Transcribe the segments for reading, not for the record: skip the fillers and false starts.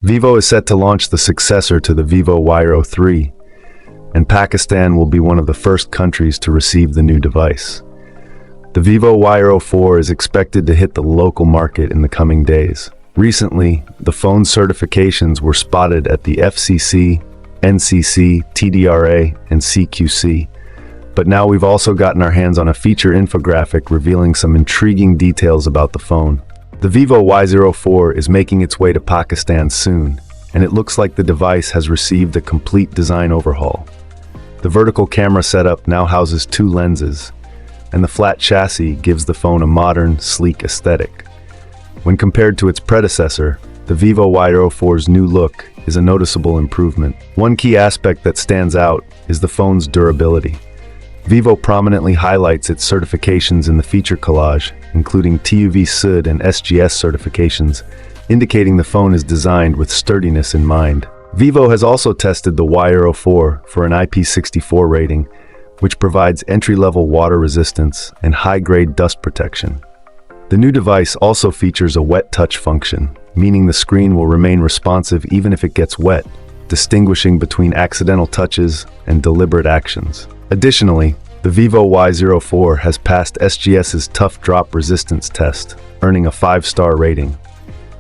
Vivo is set to launch the successor to the Vivo Y03, and Pakistan will be one of the first countries to receive the new device. The Vivo Y04 is expected to hit the local market in the coming days. Recently, the phone's certifications were spotted at the FCC, NCC, TDRA, and CQC. But now we've also gotten our hands on a feature infographic revealing some intriguing details about the phone. The Vivo Y04 is making its way to Pakistan soon, and it looks like the device has received a complete design overhaul. The vertical camera setup now houses 2 lenses, and the flat chassis gives the phone a modern, sleek aesthetic. When compared to its predecessor, the Vivo Y04's new look is a noticeable improvement. One key aspect that stands out is the phone's durability. Vivo prominently highlights its certifications in the feature collage, including TÜV SÜD and SGS certifications, indicating the phone is designed with sturdiness in mind. Vivo has also tested the Y04 for an IP64 rating, which provides entry-level water resistance and high-grade dust protection. The new device also features a wet touch function, meaning the screen will remain responsive even if it gets wet, distinguishing between accidental touches and deliberate actions. Additionally, the Vivo Y04 has passed SGS's tough drop resistance test, earning a 5-star rating.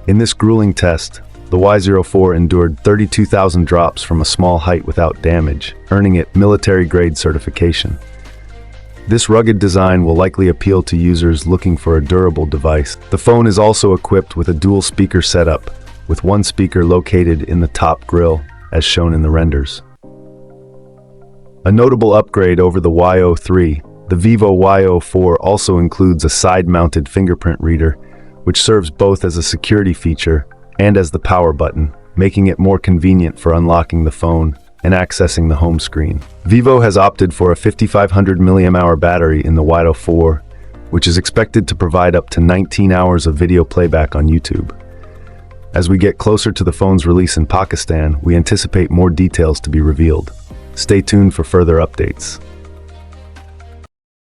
In this grueling test, the Y04 endured 32,000 drops from a small height without damage, earning it military-grade certification. This rugged design will likely appeal to users looking for a durable device. The phone is also equipped with a dual-speaker setup, with one speaker located in the top grille, as shown in the renders. A notable upgrade over the Y03, the Vivo Y04 also includes a side-mounted fingerprint reader, which serves both as a security feature and as the power button, making it more convenient for unlocking the phone and accessing the home screen. Vivo has opted for a 5500 mAh battery in the Y04, which is expected to provide up to 19 hours of video playback on YouTube. As we get closer to the phone's release in Pakistan, we anticipate more details to be revealed. Stay tuned for further updates.